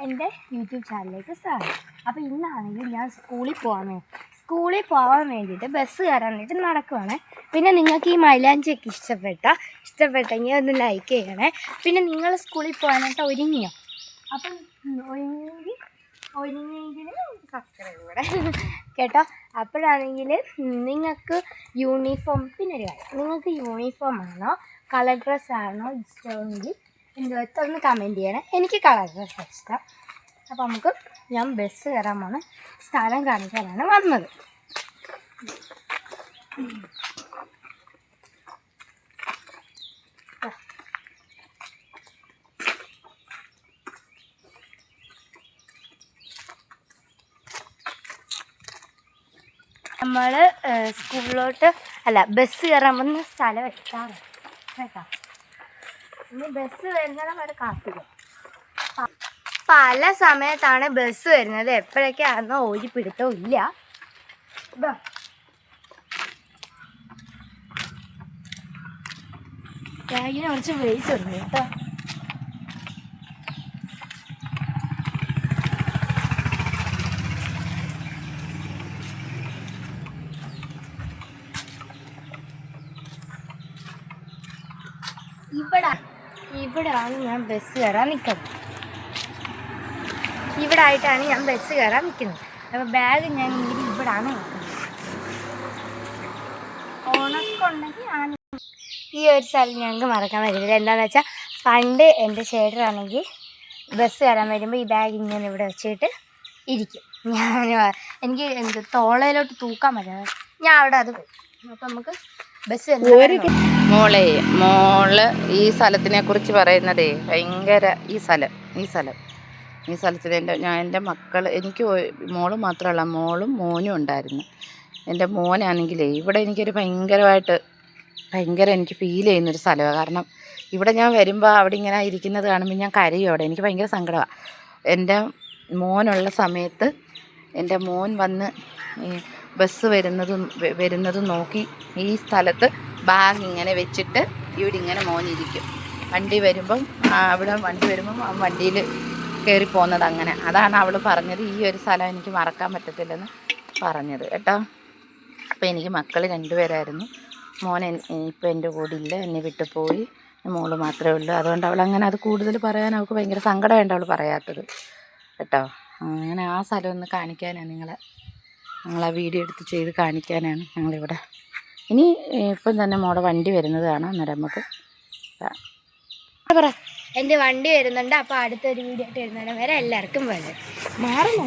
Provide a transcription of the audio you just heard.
എൻ്റെ യൂട്യൂബ് ചാനലിലേക്ക് സ്വാഗതം. അപ്പോൾ ഇന്നാണെങ്കിൽ ഞാൻ സ്കൂളിൽ പോകാൻ വേണ്ടിയിട്ട് ബസ് കയറാൻ വേണ്ടിയിട്ട് നടക്കുവാണ്. പിന്നെ നിങ്ങൾക്ക് ഈ മൈലാഞ്ചിയൊക്കെ ഇഷ്ടപ്പെട്ടെങ്കിൽ ഒന്ന് ലൈക്ക് ചെയ്യണേ. പിന്നെ നിങ്ങൾ സ്കൂളിൽ പോകാനായിട്ട് ഒരുങ്ങിയോ? അപ്പം ഒരുങ്ങിയെങ്കിൽ സബ്സ്ക്രൈബ് കൂടെ കേട്ടോ. അപ്പോഴാണെങ്കിൽ നിങ്ങൾക്ക് യൂണിഫോം, പിന്നെ ഒരു കാര്യം, നിങ്ങൾക്ക് യൂണിഫോം ആണോ കളർ ഡ്രസ്സ് ആണോ ഇഷ്ടമെങ്കിൽ ഒന്ന് കമൻറ്റ് ചെയ്യണേ. എനിക്ക് കളർ ഡ്രസ്സാണ് ഇഷ്ടം. അപ്പോൾ ഞാൻ ബസ് കയറാൻ പോകുന്ന സ്ഥലം കാണിക്കാനാണ് വന്നത്. നമ്മൾ സ്കൂളിലോട്ട് ബസ് കയറാൻ പോകുന്ന സ്ഥലം എത്താറ് കേട്ടോ. ഇനി ബസ് വരുന്നത് വരെ കാത്തിരിക്കും. പല സമയത്താണ് ബസ് വരുന്നത്, എപ്പോഴൊക്കെയാണെന്നോ ഒരു പിടുത്തവും ഇല്ല. ബാഗിന് കുറച്ച് വെയിറ്റ് ഉണ്ട് കേട്ടോ. ഇവിടെയാണ് ഞാൻ ബസ് കയറാൻ നിൽക്കുന്നത്. ഇവിടെ ആയിട്ടാണ് ഞാൻ ബസ് കയറാൻ നിൽക്കുന്നത്. അപ്പോൾ ബാഗ് ഞാൻ ഇവിടാണ് വെക്കുന്നത്. ഉണക്കുണ്ടെങ്കിൽ ഞാൻ ഈ ഒരു സ്ഥലം ഞങ്ങൾക്ക് മറക്കാൻ പറ്റില്ല. എന്താണെന്ന് വെച്ചാൽ പണ്ട് എൻ്റെ ചേട്ടനാണെങ്കിൽ ബസ് കയറാൻ വരുമ്പോൾ ഈ ബാഗ് ഇങ്ങനെ ഇവിടെ വെച്ചിട്ട് ഇരിക്കും. എനിക്ക് തോളയിലോട്ട് തൂക്കാൻ പറ്റുന്നത്, ഞാൻ അവിടെ അത് പോയി. അപ്പോൾ നമുക്ക് ബസ് മോള് ഈ സ്ഥലത്തിനെ കുറിച്ച് പറയുന്നതേ ഭയങ്കര ഈ സ്ഥലത്തിന് എൻ്റെ മക്കൾ, എനിക്ക് മോള് മാത്രമല്ല മോളും മോനും ഉണ്ടായിരുന്നു. എൻ്റെ മോനാണെങ്കിലേ ഇവിടെ എനിക്കൊരു ഭയങ്കര എനിക്ക് ഫീൽ ചെയ്യുന്നൊരു സ്ഥലമാണ്. കാരണം ഇവിടെ ഞാൻ വരുമ്പോൾ അവിടെ ഇങ്ങനെ ഇരിക്കുന്നത് കാണുമ്പോൾ ഞാൻ കരയും. അവിടെ എനിക്ക് ഭയങ്കര സങ്കടമാണ്. എൻ്റെ മോനുള്ള സമയത്ത് എൻ്റെ മോൻ വന്ന് ബസ് വരുന്നതും നോക്കി ഈ സ്ഥലത്ത് ബാഗ് ഇങ്ങനെ വെച്ചിട്ട് ഇവിടെ ഇങ്ങനെ മോനിരിക്കും. വണ്ടി വരുമ്പം വണ്ടിയിൽ കയറി പോകുന്നത് അങ്ങനെ. അതാണ് അവൾ പറഞ്ഞത് ഈ ഒരു സ്ഥലം എനിക്ക് മറക്കാൻ പറ്റത്തില്ലെന്ന് പറഞ്ഞത് കേട്ടോ. അപ്പോൾ എനിക്ക് മക്കൾ 2 പേരായിരുന്നു. മോൻ ഇപ്പോൾ എൻ്റെ കൂടെ ഇല്ല, എന്നെ വിട്ടു പോയി. മോള് മാത്രമേ ഉള്ളൂ. അതുകൊണ്ട് അവളങ്ങനെ അത് കൂടുതൽ പറയാൻ അവൾക്ക് ഭയങ്കര സങ്കടമായിട്ട് അവൾ പറയാത്തത് കേട്ടോ. അങ്ങനെ ആ സ്ഥലം ഒന്ന് കാണിക്കാനാണ് ഞങ്ങളാ വീഡിയോ എടുത്ത് ചെയ്ത് കാണിക്കാനാണ് ഞങ്ങളിവിടെ. ഇനി ഇപ്പം തന്നെ മോളെ വണ്ടി വരുന്നത് കാണാം. അന്നേരം നമുക്ക് എൻ്റെ വണ്ടി വരുന്നുണ്ട്. അപ്പോൾ അടുത്തൊരു വീഡിയോ ആയിട്ട് വരുന്നതിന് വരെ എല്ലാവർക്കും വളരെ മാറുന്നു.